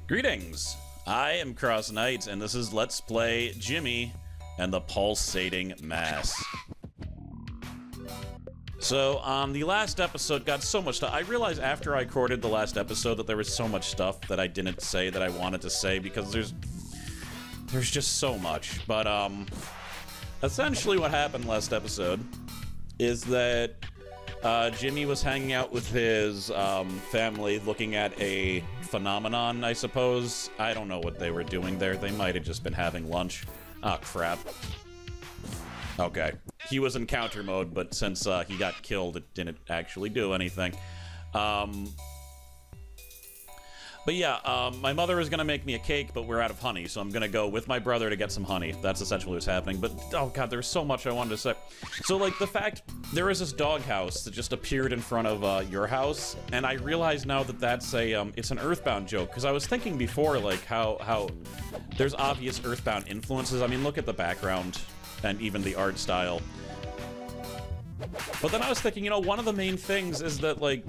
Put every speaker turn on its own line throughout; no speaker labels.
Greetings! I am Cross Knight, and this is Let's Play Jimmy and the Pulsating Mass. So, the last episode got so much stuff. I realized after I recorded the last episode that there was so much stuff that I didn't say that I wanted to say because there's just so much. But, essentially what happened last episode is that Jimmy was hanging out with his family looking at a phenomenon, I suppose. I don't know what they were doing there. They might have just been having lunch. Ah, crap. Okay. He was in counter mode, but since he got killed, it didn't actually do anything. But yeah, my mother is going to make me a cake, but we're out of honey, so I'm going to go with my brother to get some honey. That's essentially what's happening. But, oh god, there's so much I wanted to say. So, like, the fact, there is this doghouse that just appeared in front of your house, and I realize now that that's a, it's an Earthbound joke, because I was thinking before, like, how there's obvious Earthbound influences. I mean, look at the background, and even the art style. But then I was thinking, you know, one of the main things is that, like,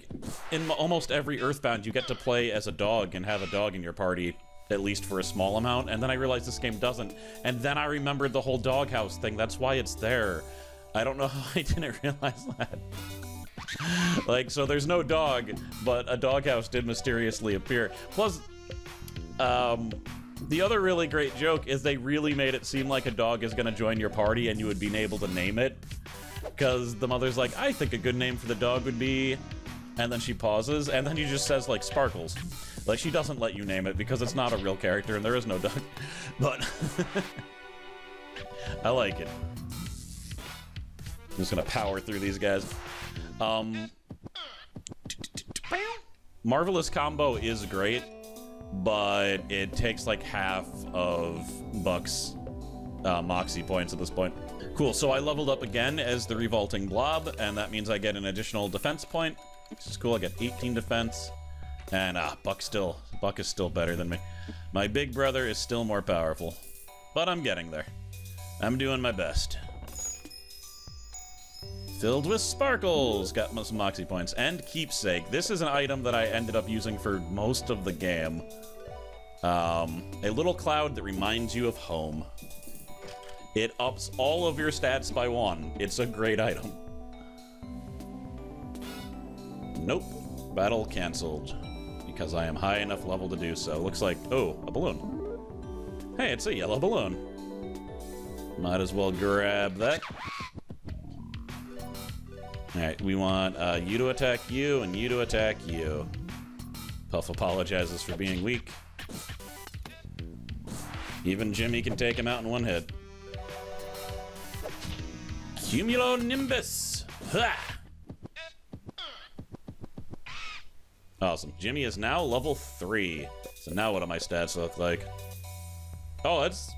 in almost every Earthbound, you get to play as a dog and have a dog in your party, at least for a small amount, and then I realized this game doesn't. And then I remembered the whole doghouse thing. That's why it's there. I don't know how I didn't realize that. Like, so there's no dog, but a doghouse did mysteriously appear. Plus, the other really great joke is they really made it seem like a dog is gonna join your party and you would be able to name it. Because the mother's like, I think a good name for the dog would be... And then she pauses, and then she just says, like, Sparkles. Like, she doesn't let you name it because it's not a real character and there is no dog. But... I like it. I'm just gonna power through these guys. Marvelous Combo is great, but it takes, like, half of Buck's Moxie points at this point. Cool, so I leveled up again as the Revolting Blob, and that means I get an additional defense point. Which is cool, I get 18 defense. And, Buck is still better than me. My big brother is still more powerful. But I'm getting there. I'm doing my best. Filled with sparkles! Got some Moxie points. And Keepsake. This is an item that I ended up using for most of the game. A little cloud that reminds you of home. It ups all of your stats by 1. It's a great item. Nope. Battle canceled. Because I am high enough level to do so. Looks like... Oh, a balloon. Hey, it's a yellow balloon. Might as well grab that. Alright, we want you to attack you and you to attack you. Puff apologizes for being weak. Even Jimmy can take him out in one hit. Cumulonimbus! Ha! Awesome. Jimmy is now level 3. So now what do my stats look like? Oh, it's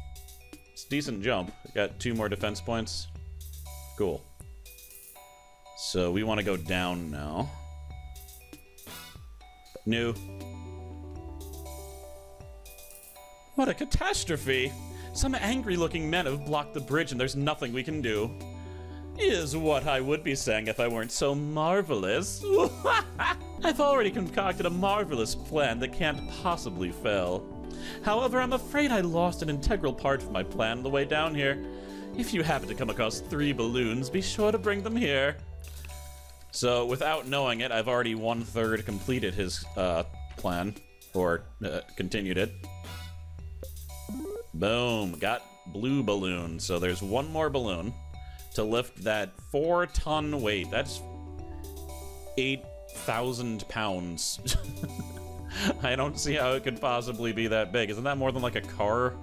a decent jump. Got 2 more defense points. Cool. So we want to go down now. New. What a catastrophe! Some angry-looking men have blocked the bridge and there's nothing we can do. Is what I would be saying if I weren't so marvelous. I've already concocted a marvelous plan that can't possibly fail. However, I'm afraid I lost an integral part of my plan on the way down here. If you happen to come across 3 balloons, be sure to bring them here. So, without knowing it, I've already 1/3 completed his plan, or continued it. Boom, got blue balloon. So there's 1 more balloon to lift that 4-ton weight. That's 8,000 pounds. I don't see how it could possibly be that big. Isn't that more than like a car?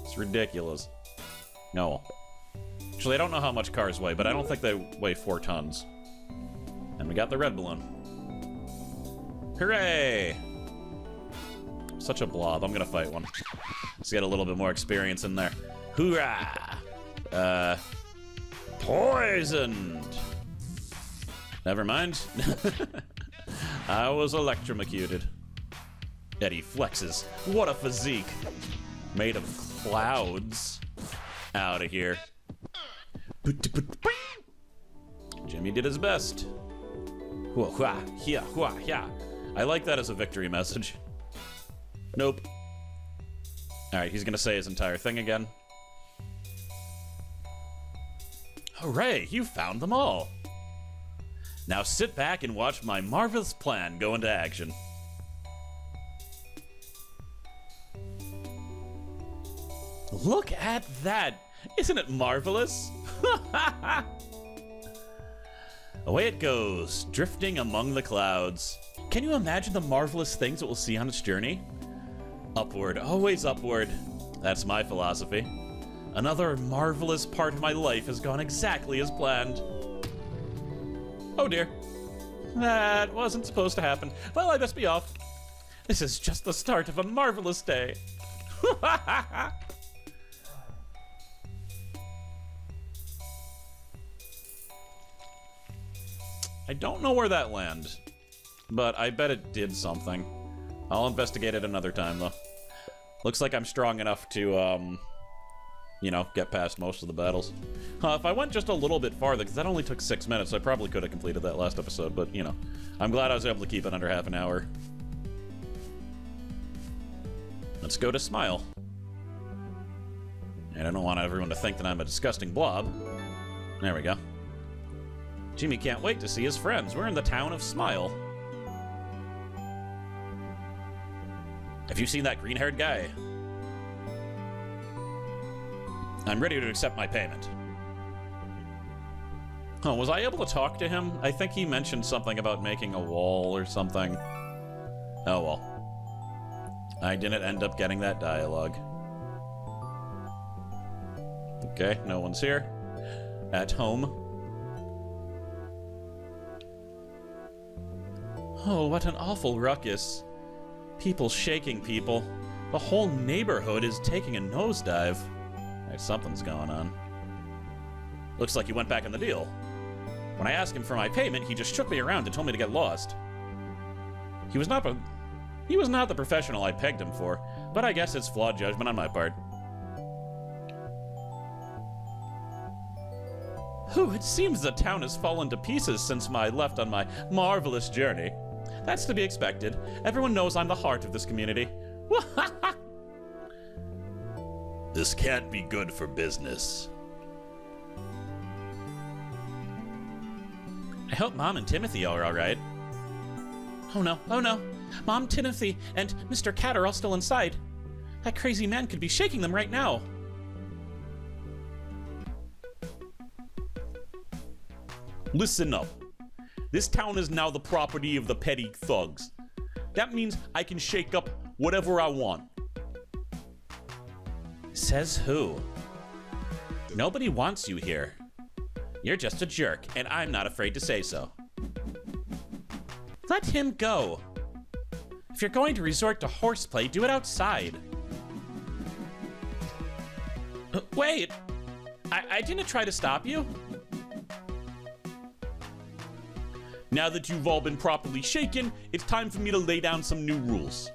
It's ridiculous. No. Actually, I don't know how much cars weigh, but I don't think they weigh 4 tons. And we got the red balloon. Hooray! Such a blob. I'm gonna fight one. Let's get a little bit more experience in there. Hoorah! Poisoned! Never mind. I was electrocuted. Eddie flexes. What a physique. Made of clouds. Out of here. Jimmy did his best. I like that as a victory message. Nope. Alright, he's gonna say his entire thing again. Hooray, you found them all. Now sit back and watch my marvelous plan go into action. Look at that! Isn't it marvelous? Away it goes, drifting among the clouds. Can you imagine the marvelous things it will see on its journey? Upward, always upward. That's my philosophy. Another marvelous part of my life has gone exactly as planned. Oh dear. That wasn't supposed to happen. Well, I best be off. This is just the start of a marvelous day. I don't know where that landed, but I bet it did something. I'll investigate it another time, though. Looks like I'm strong enough to, you know, get past most of the battles. If I went just a little bit farther, because that only took 6 minutes, I probably could have completed that last episode, but, you know, I'm glad I was able to keep it under half an hour. Let's go to Smile. And I don't want everyone to think that I'm a disgusting blob. There we go. Jimmy can't wait to see his friends. We're in the town of Smile. Have you seen that green-haired guy? I'm ready to accept my payment. Oh, was I able to talk to him? I think he mentioned something about making a wall or something. Oh well. I didn't end up getting that dialogue. Okay, no one's here. At home. Oh, what an awful ruckus. People shaking people. The whole neighborhood is taking a nosedive. Right, something's going on. Looks like he went back on the deal. When I asked him for my payment, he just shook me around and told me to get lost. He was not the professional I pegged him for, but I guess it's flawed judgment on my part. Whew, it seems the town has fallen to pieces since I left on my marvelous journey. That's to be expected. Everyone knows I'm the heart of this community. This can't be good for business. I hope Mom and Timothy are all right. Oh no, oh no. Mom, Timothy, and Mr. Cat are all still inside. That crazy man could be shaking them right now. Listen up. This town is now the property of the petty thugs. That means I can shake up whatever I want. Says who? Nobody wants you here. You're just a jerk, and I'm not afraid to say so. Let him go. If you're going to resort to horseplay, do it outside. Wait! I didn't try to stop you. Now that you've all been properly shaken, it's time for me to lay down some new rules.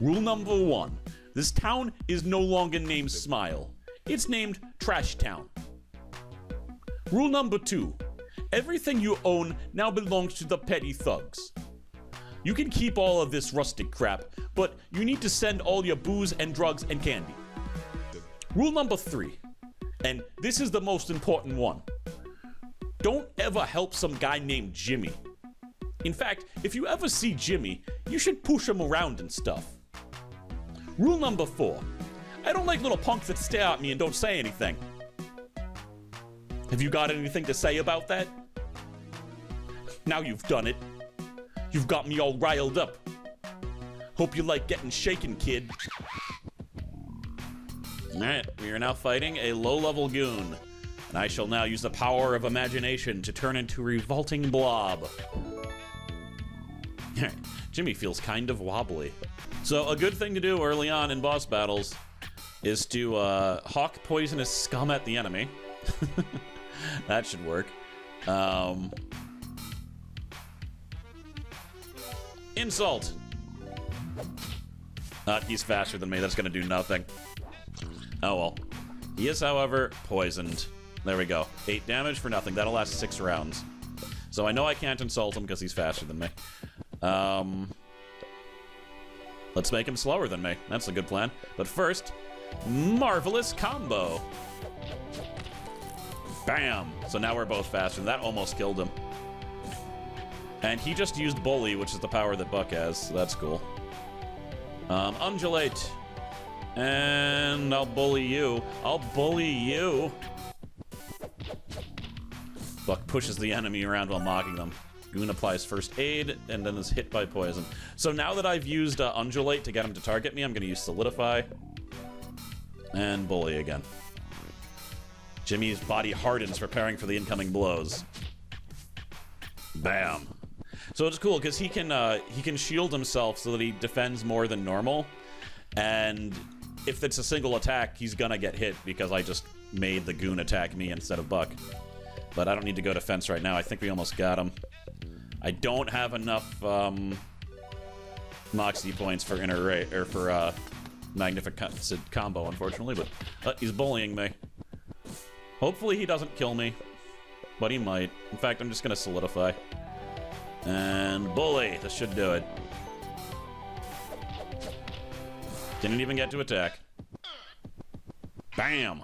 Rule number 1. This town is no longer named Smile. It's named Trash Town. Rule number 2. Everything you own now belongs to the petty thugs. You can keep all of this rustic crap, but you need to send all your booze and drugs and candy. Rule number 3. And this is the most important one. Don't ever help some guy named Jimmy. In fact, if you ever see Jimmy, you should push him around and stuff. Rule number 4. I don't like little punks that stare at me and don't say anything. Have you got anything to say about that? Now you've done it. You've got me all riled up. Hope you like getting shaken, kid. Alright, we are now fighting a low-level goon. And I shall now use the power of imagination to turn into a revolting blob. Jimmy feels kind of wobbly. So a good thing to do early on in boss battles is to hawk poisonous scum at the enemy. That should work. Insult. He's faster than me. That's going to do nothing. Oh well. He is, however, poisoned. There we go. 8 damage for nothing. That'll last 6 rounds. So I know I can't insult him because he's faster than me. Let's make him slower than me. That's a good plan. But first, marvelous combo. Bam! So now we're both faster. That almost killed him. And he just used Bully, which is the power that Buck has. So that's cool. Undulate. And I'll bully you. I'll bully you. Buck pushes the enemy around while mocking them. Goon applies first aid and then is hit by poison. So now that I've used Undulate to get him to target me, I'm going to use Solidify. And bully again. Jimmy's body hardens, preparing for the incoming blows. Bam. So it's cool because he can shield himself so that he defends more than normal. And if it's a single attack, he's gonna get hit because I just made the Goon attack me instead of Buck. But I don't need to go defense right now. I think we almost got him. I don't have enough Moxie points for Magnificent Combo, unfortunately. But he's bullying me. Hopefully he doesn't kill me, but he might. In fact, I'm just gonna Solidify. And bully. This should do it. Didn't even get to attack. Bam!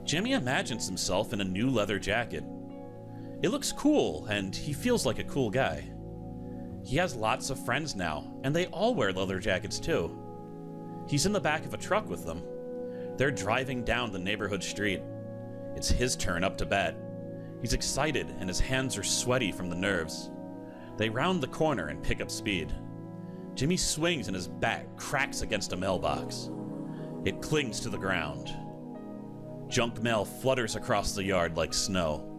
Jimmy imagines himself in a new leather jacket. It looks cool, and he feels like a cool guy. He has lots of friends now, and they all wear leather jackets too. He's in the back of a truck with them. They're driving down the neighborhood street. It's his turn up to bat. He's excited, and his hands are sweaty from the nerves. They round the corner and pick up speed. Jimmy swings and his bat cracks against a mailbox. It clings to the ground. Junk mail flutters across the yard like snow.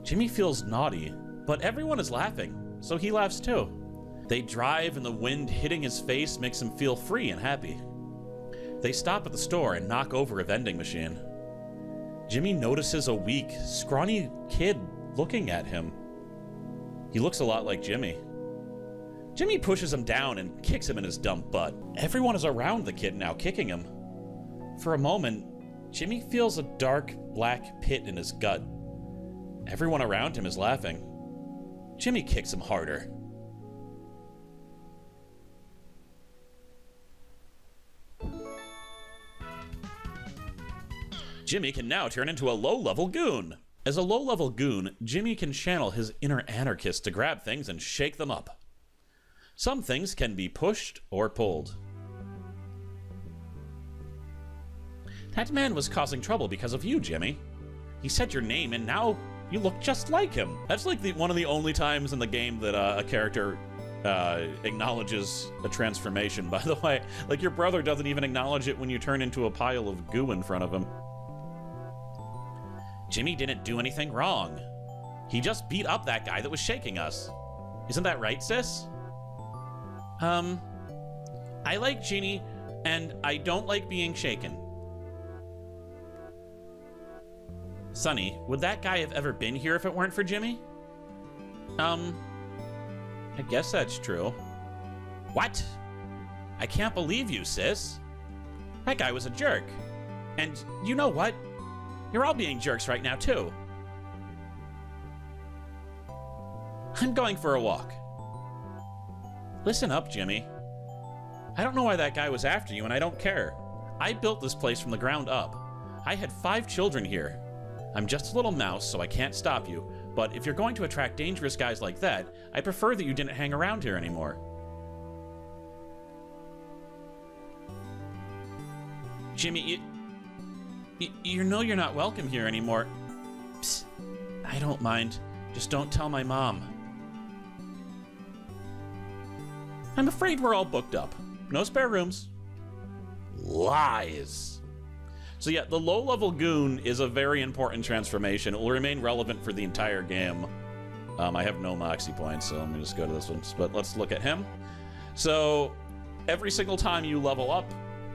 Jimmy feels naughty, but everyone is laughing, so he laughs too. They drive and the wind hitting his face makes him feel free and happy. They stop at the store and knock over a vending machine. Jimmy notices a weak, scrawny kid looking at him. He looks a lot like Jimmy. Jimmy pushes him down and kicks him in his dumb butt. Everyone is around the kid now, kicking him. For a moment, Jimmy feels a dark, black pit in his gut. Everyone around him is laughing. Jimmy kicks him harder. Jimmy can now turn into a low-level goon. As a low-level goon, Jimmy can channel his inner anarchist to grab things and shake them up. Some things can be pushed or pulled. That man was causing trouble because of you, Jimmy. He said your name and now you look just like him. That's like one of the only times in the game that a character acknowledges a transformation, by the way. Like, your brother doesn't even acknowledge it when you turn into a pile of goo in front of him. Jimmy didn't do anything wrong. He just beat up that guy that was shaking us. Isn't that right, sis? I like Ginny, and I don't like being shaken. Sonny, would that guy have ever been here if it weren't for Jimmy? I guess that's true. What? I can't believe you, sis. That guy was a jerk. And you know what? You're all being jerks right now, too. I'm going for a walk. Listen up, Jimmy. I don't know why that guy was after you, and I don't care. I built this place from the ground up. I had 5 children here. I'm just a little mouse, so I can't stop you, but if you're going to attract dangerous guys like that, I prefer that you didn't hang around here anymore. Jimmy, you know you're not welcome here anymore. Psst, I don't mind. Just don't tell my mom. I'm afraid we're all booked up. No spare rooms. Lies. So yeah, the low-level goon is a very important transformation. It will remain relevant for the entire game. I have no Moxie points, so let me just go to this one. But let's look at him. So every single time you level up,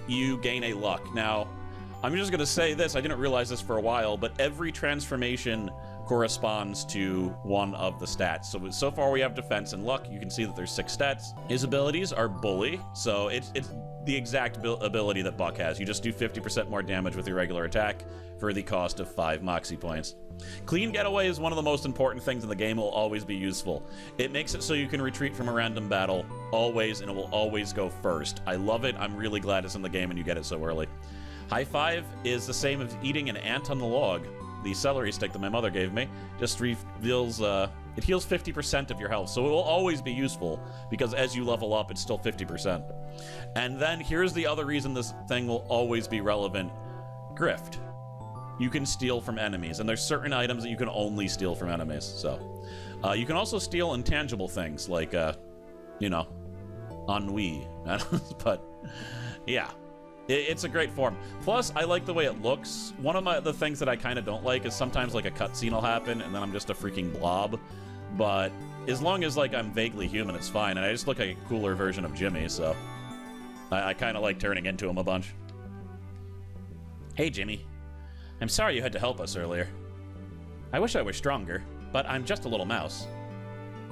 you gain a luck. Now, I'm just going to say this. I didn't realize this for a while, but every transformation corresponds to one of the stats. So far we have defense and luck. You can see that there's 6 stats. His abilities are bully, so it's the exact ability that Buck has. You just do 50% more damage with your regular attack for the cost of 5 Moxie points. Clean Getaway is one of the most important things in the game. It will always be useful. It makes it so you can retreat from a random battle always, and it will always go first. I love it. I'm really glad it's in the game and you get it so early. High Five is the same as eating an ant on the log. The celery stick that my mother gave me just reveals, it heals 50% of your health, so it will always be useful, because as you level up, it's still 50%. And then here's the other reason this thing will always be relevant. Grift. You can steal from enemies, and there's certain items that you can only steal from enemies, so. You can also steal intangible things, like, you know, ennui. But, yeah. It's a great form. Plus, I like the way it looks. One of the things that I kind of don't like is sometimes, like, a cutscene will happen, and then I'm just a freaking blob. But as long as, like, I'm vaguely human, it's fine. And I just look like a cooler version of Jimmy, so I kind of like turning into him a bunch. Hey, Jimmy. I'm sorry you had to help us earlier. I wish I were stronger, but I'm just a little mouse.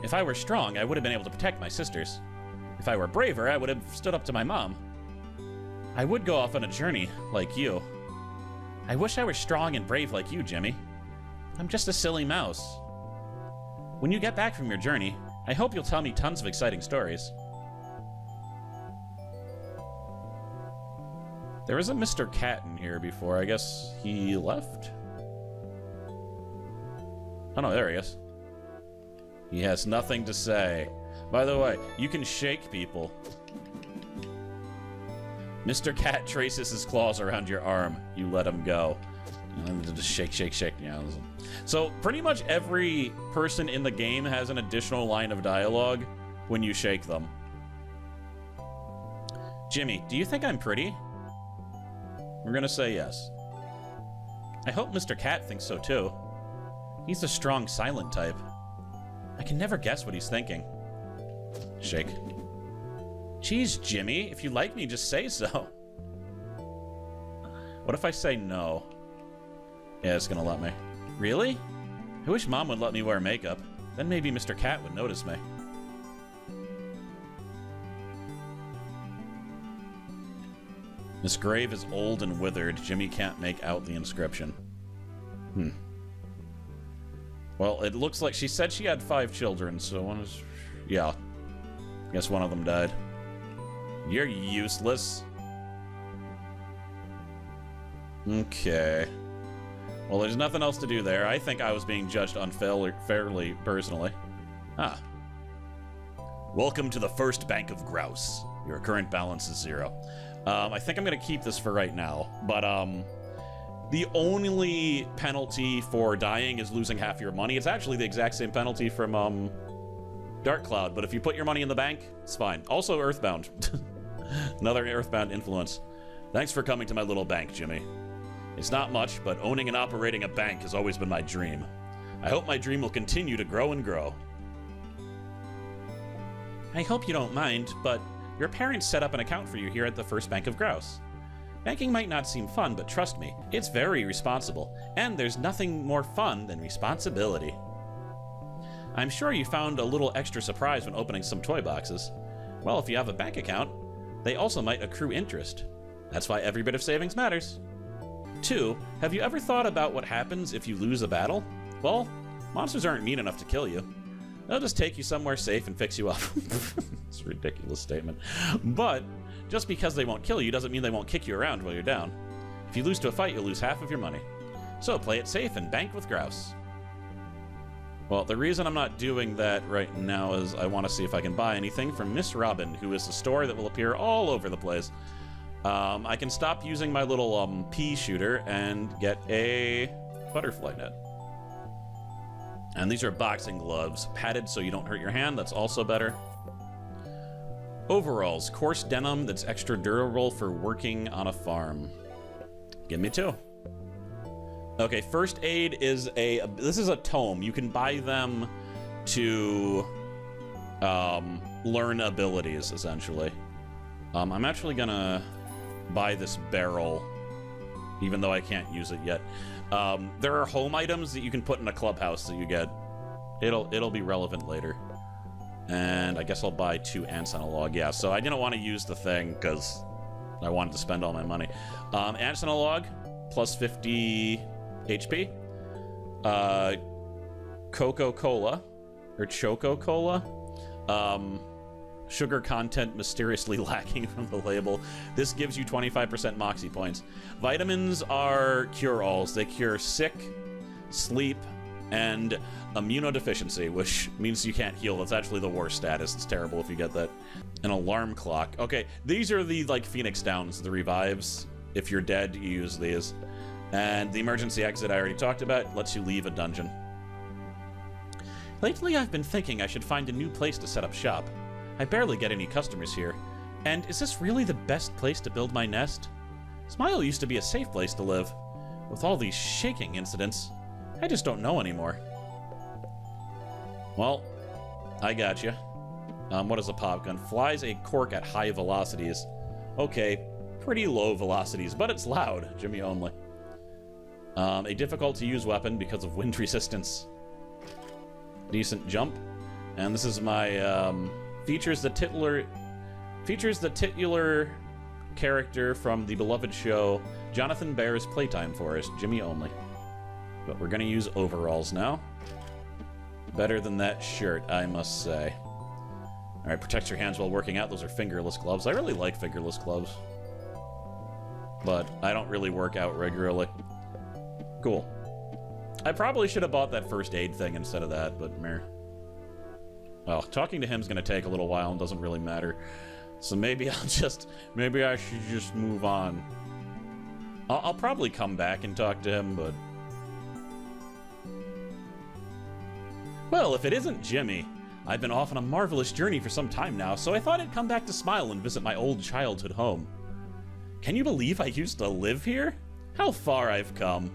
If I were strong, I would have been able to protect my sisters. If I were braver, I would have stood up to my mom. I would go off on a journey, like you. I wish I were strong and brave like you, Jimmy. I'm just a silly mouse. When you get back from your journey, I hope you'll tell me tons of exciting stories. There was a Mr. Cat in here before. I guess he left? Oh no, there he is. He has nothing to say. By the way, you can shake people. Mr. Cat traces his claws around your arm. You let him go. And just shake, shake, shake. Yeah. So pretty much every person in the game has an additional line of dialogue when you shake them. Jimmy, do you think I'm pretty? We're gonna say yes. I hope Mr. Cat thinks so too. He's a strong, silent type. I can never guess what he's thinking. Shake. Jeez, Jimmy, if you like me, just say so. What if I say no? Yeah, it's gonna let me. Really? I wish Mom would let me wear makeup. Then maybe Mr. Cat would notice me. This grave is old and withered. Jimmy can't make out the inscription. Well, it looks like she said she had 5 children, so one is... Yeah. Guess one of them died. You're useless. Okay. Well, there's nothing else to do there. I think I was being judged unfairly, personally. Ah. Welcome to the first bank of grouse. Your current balance is 0. I think I'm going to keep this for right now. But, the only penalty for dying is losing half your money. It's actually the exact same penalty from, Dark Cloud, but if you put your money in the bank, it's fine. Also, Earthbound. Another Earthbound influence. Thanks for coming to my little bank, Jimmy. It's not much, but owning and operating a bank has always been my dream. I hope my dream will continue to grow and grow. I hope you don't mind, but your parents set up an account for you here at the First Bank of Grouse. Banking might not seem fun, but trust me, it's very responsible, and there's nothing more fun than responsibility. I'm sure you found a little extra surprise when opening some toy boxes. Well, if you have a bank account, they also might accrue interest. That's why every bit of savings matters. 2, have you ever thought about what happens if you lose a battle? Well, monsters aren't mean enough to kill you. They'll just take you somewhere safe and fix you up. It's a ridiculous statement. But just because they won't kill you doesn't mean they won't kick you around while you're down. If you lose to a fight, you'll lose half of your money. So play it safe and bank with Grouse. Well, the reason I'm not doing that right now is I want to see if I can buy anything from Miss Robin, who is a store that will appear all over the place. I can stop using my little pea shooter and get a butterfly net. And these are boxing gloves, padded so you don't hurt your hand. That's also better. Overalls, coarse denim that's extra durable for working on a farm. Give me 2. Okay, first aid is this is a tome. You can buy them to learn abilities, essentially. I'm actually gonna buy this barrel, even though I can't use it yet. There are home items that you can put in a clubhouse that you get. It'll be relevant later. And I guess I'll buy 2 ants on a log. Yeah, so I didn't want to use the thing because I wanted to spend all my money. Antinologue, plus 50 HP. Coca-Cola, or Choco-Cola. Sugar content mysteriously lacking from the label. This gives you 25% Moxie points. Vitamins are cure-alls. They cure sick, sleep, and immunodeficiency, which means you can't heal. That's actually the worst status. It's terrible if you get that. An alarm clock. Okay, these are the, like, Phoenix Downs, the revives. If you're dead, you use these. And the emergency exit I already talked about lets you leave a dungeon. Lately, I've been thinking I should find a new place to set up shop. I barely get any customers here. And is this really the best place to build my nest? Smile used to be a safe place to live. With all these shaking incidents, I just don't know anymore. Well, I got you. What is a pop gun? Flies a cork at high velocities. Okay, pretty low velocities, but it's loud. Jimmy only. A difficult to use weapon because of wind resistance. Decent jump. And this is my, features the titular character from the beloved show Jonathan Bear's Playtime Forest. Jimmy only. But we're gonna use overalls now. Better than that shirt, I must say. Alright, protect your hands while working out. Those are fingerless gloves. I really like fingerless gloves. But I don't really work out regularly. Cool. I probably should have bought that first aid thing instead of that, but meh. Well, talking to him's gonna take a little while and doesn't really matter. So maybe maybe I should just move on. I'll probably come back and talk to him, but... Well, if it isn't Jimmy, I've been off on a marvelous journey for some time now, so I thought I'd come back to Smile and visit my old childhood home. Can you believe I used to live here? How far I've come.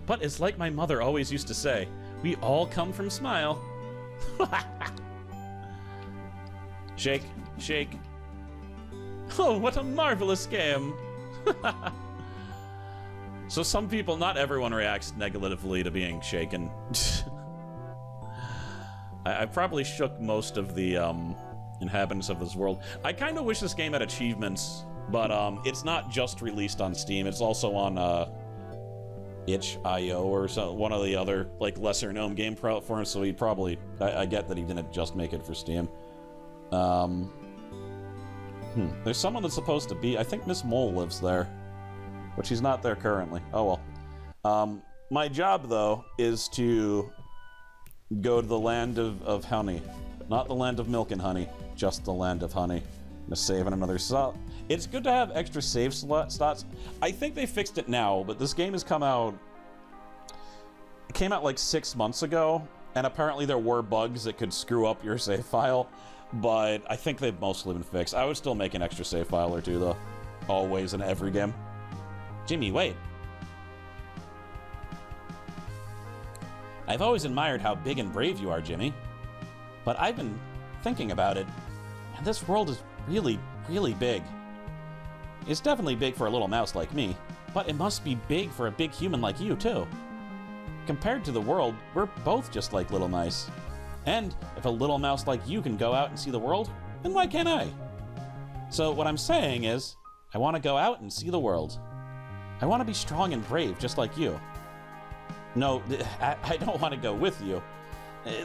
But it's like my mother always used to say, we all come from Smile. Shake, shake. Oh, what a marvelous game. So some people, not everyone reacts negatively to being shaken. I probably shook most of the inhabitants of this world. I kind of wish this game had achievements, but it's not just released on Steam. It's also on itch.io or one of the other, like, lesser-known game platforms, so he probably... I get that he didn't just make it for Steam. There's someone that's supposed to be... I think Miss Mole lives there, but she's not there currently. Oh, well. My job, though, is to go to the land of honey. Not the land of milk and honey, just the land of honey. I'm gonna save in another slot. It's good to have extra save slots. I think they fixed it now, but this game has come out... It came out like 6 months ago, and apparently there were bugs that could screw up your save file, but I think they've mostly been fixed. I would still make an extra save file or two, though. Always in every game. Jimmy, wait. I've always admired how big and brave you are, Jimmy. But I've been thinking about it, and this world is really, really big. It's definitely big for a little mouse like me, but it must be big for a big human like you, too. Compared to the world, we're both just like little mice. And if a little mouse like you can go out and see the world, then why can't I? So what I'm saying is, I want to go out and see the world. I want to be strong and brave, just like you. No, I don't want to go with you.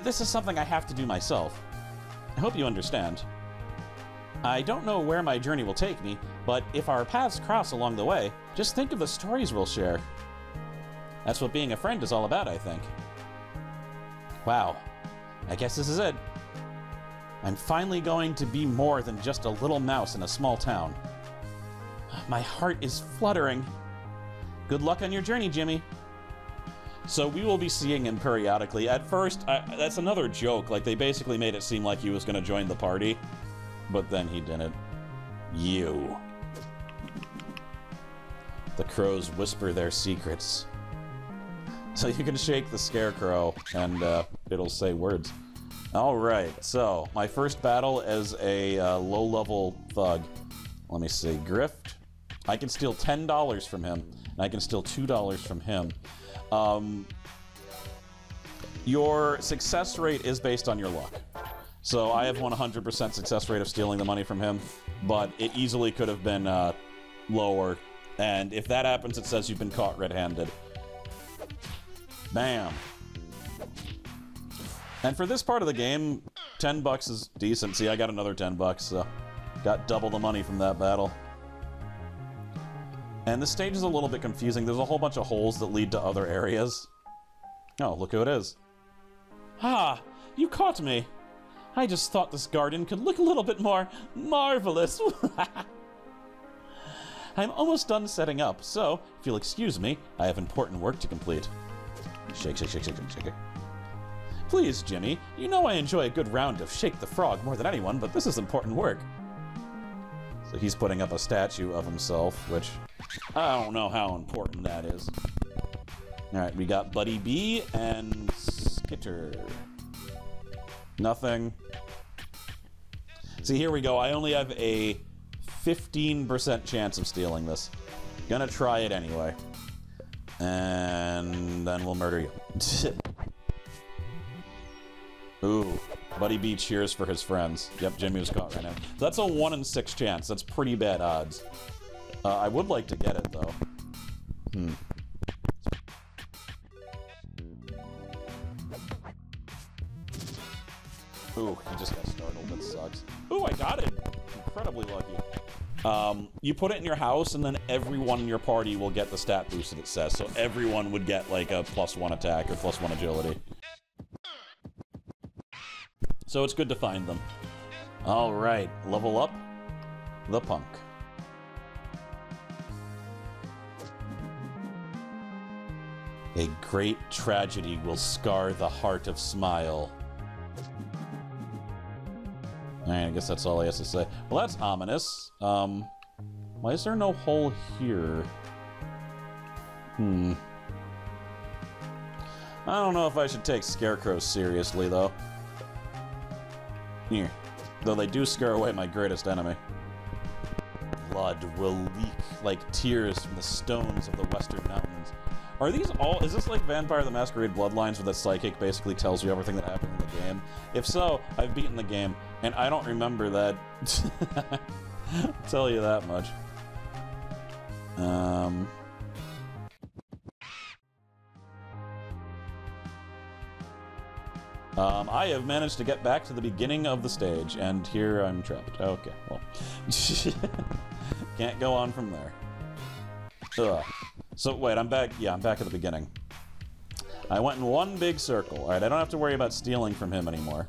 This is something I have to do myself. I hope you understand. I don't know where my journey will take me, but if our paths cross along the way, just think of the stories we'll share. That's what being a friend is all about, I think. Wow. I guess this is it. I'm finally going to be more than just a little mouse in a small town. My heart is fluttering. Good luck on your journey, Jimmy. So we will be seeing him periodically. At first, that's another joke. Like, they basically made it seem like he was going to join the party, but then he didn't. You. The crows whisper their secrets. So you can shake the scarecrow, and it'll say words. Alright, so my first battle as a low-level thug. Let me see. Grift. I can steal $10 from him, and I can steal $2 from him. Your success rate is based on your luck. So I have 100% success rate of stealing the money from him, but it easily could have been lower. And if that happens, it says you've been caught red-handed. Bam. And for this part of the game, 10 bucks is decent. See, I got another 10 bucks, so got double the money from that battle. And the stage is a little bit confusing. There's a whole bunch of holes that lead to other areas. Oh, look who it is. Ah, you caught me. I just thought this garden could look a little bit more marvelous. I'm almost done setting up, so if you'll excuse me, I have important work to complete. Shake, shake, shake, shake, shake, shake. Please, Jimmy, you know I enjoy a good round of Shake the Frog more than anyone, but this is important work. So he's putting up a statue of himself, which I don't know how important that is. Alright, we got Buddy B and Skitter. Nothing. See, here we go. I only have a 15% chance of stealing this. Gonna try it anyway. And then we'll murder you. Ooh. Buddy B cheers for his friends. Yep, Jimmy was caught right now. That's a 1 in 6 chance. That's pretty bad odds. I would like to get it, though. Ooh, he just got startled. That sucks. Ooh, I got it! Incredibly lucky. You put it in your house, and then everyone in your party will get the stat boost that it says. So everyone would get, like, a +1 attack or +1 agility. So it's good to find them. Alright, level up the punk. A great tragedy will scar the heart of Smile. Alright, I guess that's all he has to say. Well, that's ominous. Why is there no hole here? I don't know if I should take scarecrows seriously, though. Here. Though they do scare away my greatest enemy. Blood will leak like tears from the stones of the Western Mountains. Are these all... Is this like Vampire the Masquerade Bloodlines where the psychic basically tells you everything that happened in the game? If so, I've beaten the game, and I don't remember that. I'll tell you that much. I have managed to get back to the beginning of the stage, and here I'm trapped. Okay, well. Can't go on from there. Ugh. So, wait, I'm back. Yeah, I'm back at the beginning. I went in one big circle. Alright, I don't have to worry about stealing from him anymore.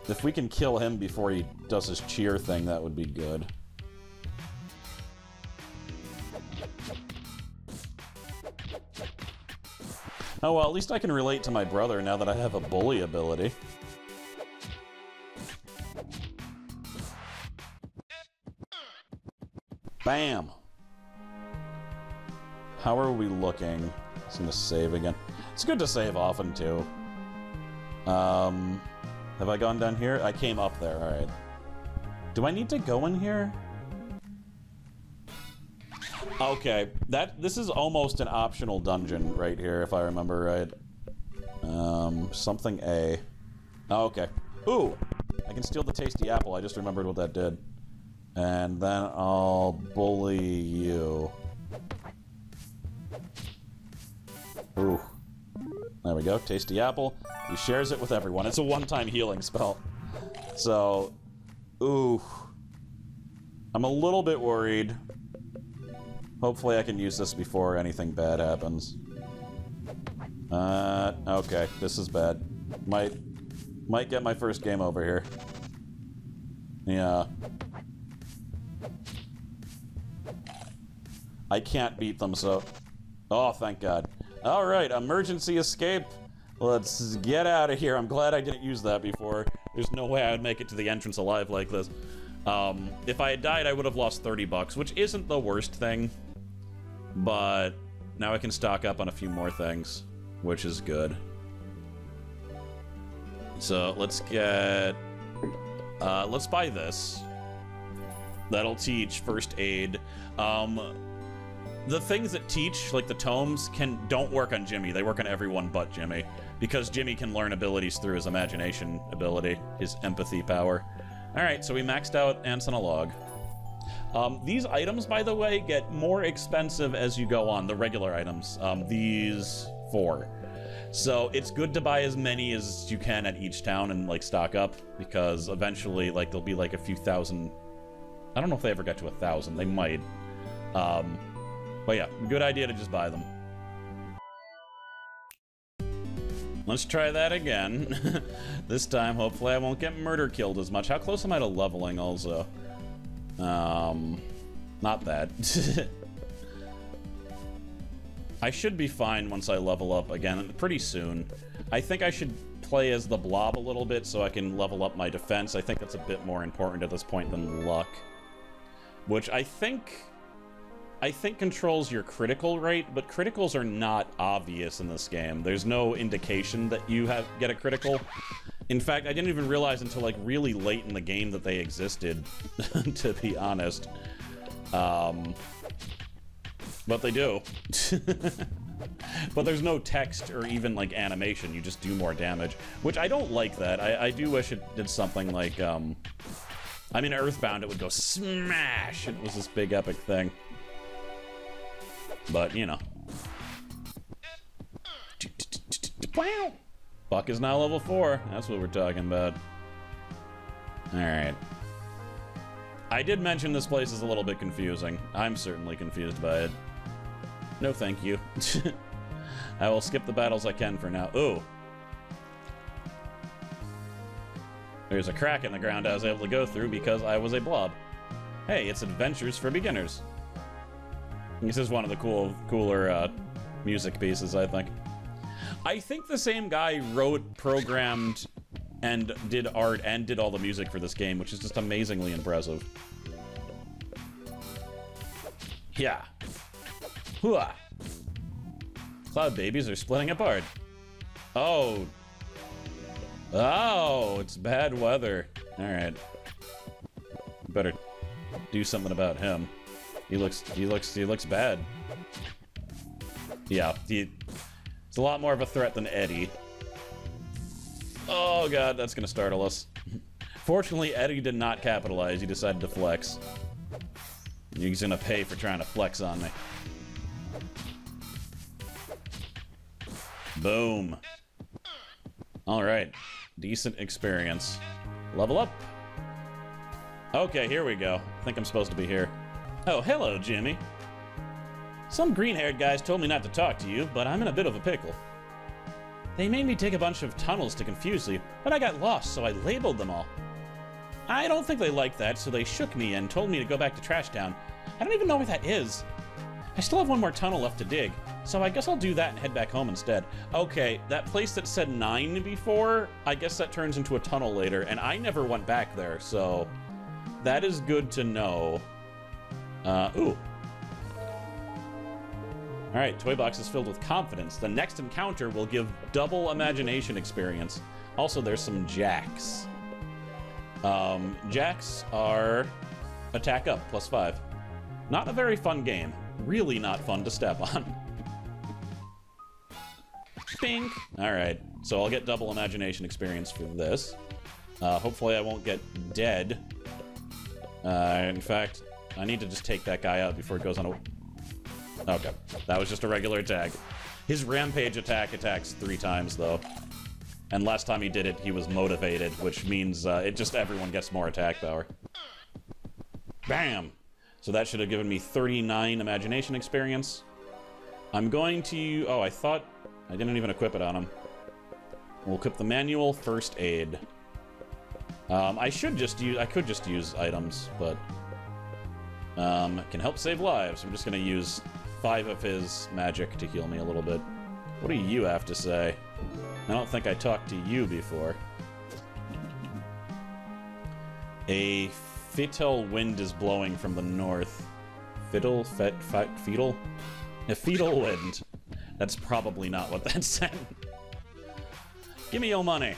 If we can kill him before he does his cheer thing, that would be good. Oh, well, at least I can relate to my brother now that I have a bully ability. Bam! How are we looking? It's gonna save again. It's good to save often, too. Have I gone down here? I came up there, alright. Do I need to go in here? Okay, this is almost an optional dungeon right here, if I remember right. Something A. Oh, okay. Ooh! I can steal the tasty apple, I just remembered what that did. And then I'll bully you. Ooh. There we go, tasty apple. He shares it with everyone. It's a one-time healing spell. So, ooh. I'm a little bit worried. Hopefully I can use this before anything bad happens. Okay, this is bad. Might get my first game over here. Yeah. I can't beat them, so... Oh, thank God. Alright, emergency escape. Let's get out of here. I'm glad I didn't use that before. There's no way I would make it to the entrance alive like this. If I had died, I would have lost 30 bucks, which isn't the worst thing. But now I can stock up on a few more things, which is good. So let's get... let's buy this. That'll teach first aid. The things that teach, like the tomes, don't work on Jimmy. They work on everyone but Jimmy. Because Jimmy can learn abilities through his imagination ability, his empathy power. Alright, so we maxed out Ants on a Log. These items, by the way, get more expensive as you go on, the regular items. These 4. So it's good to buy as many as you can at each town and, like, stock up, because eventually, like, there'll be, like, a few thousand... I don't know if they ever get to 1,000. They might. But yeah, good idea to just buy them. Let's try that again. This time, hopefully I won't get murder killed as much. How close am I to leveling, also? Not that. I should be fine once I level up again, pretty soon. I think I should play as the blob a little bit so I can level up my defense. I think that's a bit more important at this point than luck. Which I think controls your critical rate, but criticals are not obvious in this game. There's no indication that you get a critical. In fact, I didn't even realize until, like, really late in the game that they existed, to be honest. But they do. But there's no text or even, like, animation. You just do more damage, which I don't like that. I do wish it did something like, I mean, Earthbound, it would go smash! It was this big epic thing. But, you know. Buck is now level 4. That's what we're talking about. Alright. I did mention this place is a little bit confusing. I'm certainly confused by it. No thank you. I will skip the battles I can for now. Ooh. There's a crack in the ground I was able to go through because I was a blob. Hey, it's Adventures for Beginners. This is one of the cooler music pieces, I think. I think the same guy wrote, programmed, and did art and did all the music for this game, which is just amazingly impressive. Yeah. Hooah! Cloud babies are splitting apart. Oh. Oh, it's bad weather. Alright. Better do something about him. He looks bad. Yeah, he's a lot more of a threat than Eddie. Oh god, that's gonna startle us. Fortunately, Eddie did not capitalize. He decided to flex. He's gonna pay for trying to flex on me. Boom. Alright. Decent experience. Level up. Okay, here we go. I think I'm supposed to be here. Oh, hello, Jimmy. Some green-haired guys told me not to talk to you, but I'm in a bit of a pickle. They made me take a bunch of tunnels to confuse you, but I got lost, so I labeled them all. I don't think they liked that, so they shook me and told me to go back to Trash Town. I don't even know where that is. I still have one more tunnel left to dig, so I guess I'll do that and head back home instead. Okay, that place that said 9 before, I guess that turns into a tunnel later, and I never went back there, so that is good to know. Ooh. Alright, Toy Box is filled with confidence. The next encounter will give double imagination experience. Also, there's some jacks. Jacks are attack up, +5. Not a very fun game. Really not fun to step on. Bink! Alright, so I'll get double imagination experience for this. Hopefully I won't get dead. In fact, I need to just take that guy out before it goes on a... Okay, that was just a regular attack. His rampage attack attacks 3 times, though. And last time he did it, he was motivated, which means everyone gets more attack power. Bam! So that should have given me 39 imagination experience. I'm going to... Oh, I thought... I didn't even equip it on him. We'll equip the manual first aid. I could just use items, but... can help save lives. I'm just gonna use 5 of his magic to heal me a little bit. What do you have to say? I don't think I talked to you before. A fatal wind is blowing from the north. Fetal? A fetal wind. That's probably not what that said. Give me your money.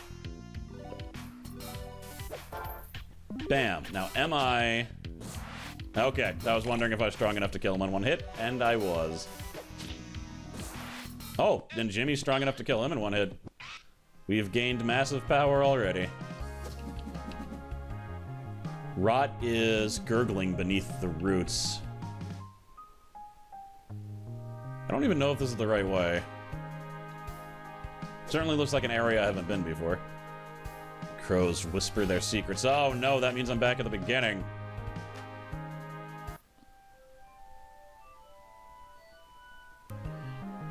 Bam. Now, am I... Okay, I was wondering if I was strong enough to kill him in 1 hit, and I was. Oh, then Jimmy's strong enough to kill him in 1 hit. We've gained massive power already. Rot is gurgling beneath the roots. I don't even know if this is the right way. Certainly looks like an area I haven't been before. Crows whisper their secrets. Oh no, that means I'm back at the beginning.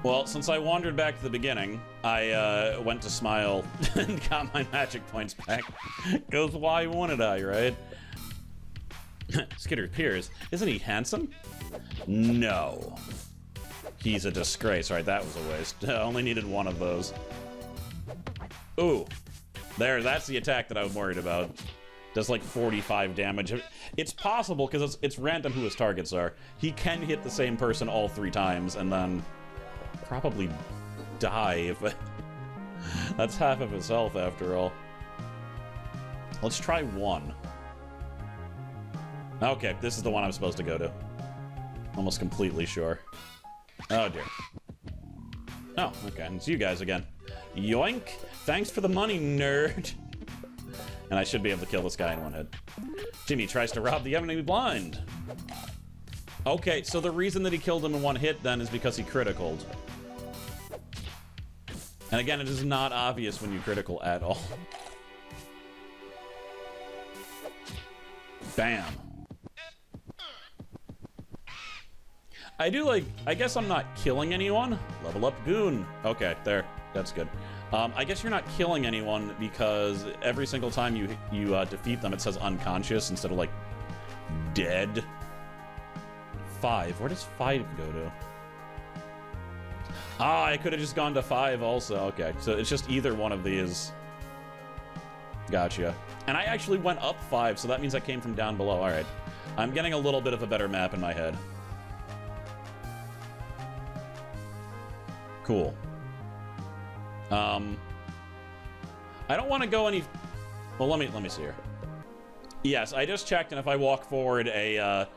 Well, since I wandered back to the beginning, I went to Smile and got my magic points back. Because why wouldn't I, right? Skitter Piers, isn't he handsome? No. He's a disgrace. Alright, that was a waste. I only needed one of those. Ooh. There, that's the attack that I was worried about. Does like 45 damage. It's possible, because it's random who his targets are. He can hit the same person all 3 times, and then probably die if I... That's half of his health, after all. Let's try 1. Okay, this is the one I'm supposed to go to. Almost completely sure. Oh, dear. Oh, okay, it's you guys again. Yoink! Thanks for the money, nerd! And I should be able to kill this guy in 1 hit. Jimmy tries to rob the enemy blind. Okay, so the reason that he killed him in 1 hit, then, is because he criticaled. And again, it is not obvious when you critical at all. Bam. I do like... I guess I'm not killing anyone. Level up goon. Okay, there. That's good. I guess you're not killing anyone because every single time you defeat them, it says unconscious instead of, like, dead. 5. Where does 5 go to? Ah, I could have just gone to 5 also. Okay, so it's just either one of these. Gotcha. And I actually went up 5, so that means I came from down below. Alright. I'm getting a little bit of a better map in my head. Cool. I don't want to go any... Well, let me see here. Yes, I just checked, and if I walk forward, a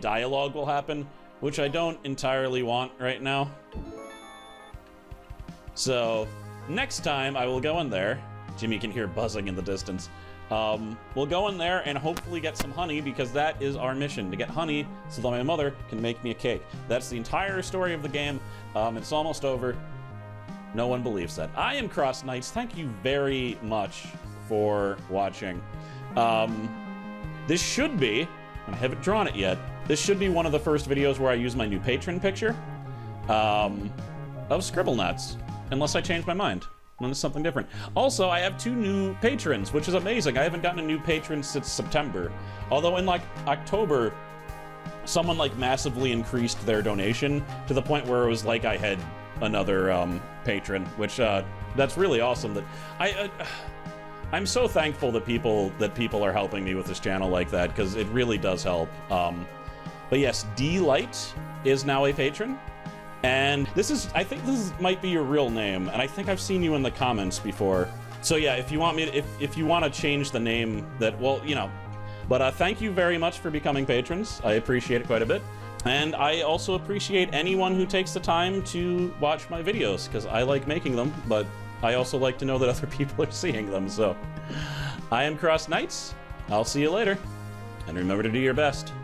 dialogue will happen, which I don't entirely want right now. So, next time I will go in there. Jimmy can hear buzzing in the distance. We'll go in there and hopefully get some honey, because that is our mission, to get honey so that my mother can make me a cake. That's the entire story of the game. It's almost over. No one believes that. I am Cross Knights. Thank you very much for watching. This should be, and I haven't drawn it yet, this should be one of the first videos where I use my new patron picture of Scribblenauts, unless I change my mind. And it's something different. Also, I have 2 new patrons, which is amazing. I haven't gotten a new patron since September. Although in, like, October, someone, like, massively increased their donation to the point where it was like I had another patron, which that's really awesome. That I'm so thankful that people are helping me with this channel like that, because it really does help. But yes, D-Light is now a patron. And I think this might be your real name, and I think I've seen you in the comments before. So yeah, if you want me to, if you want to change the name, that, well, you know. But thank you very much for becoming patrons. I appreciate it quite a bit. And I also appreciate anyone who takes the time to watch my videos, because I like making them, but I also like to know that other people are seeing them, so. I am Cross Knights. I'll see you later. And remember to do your best.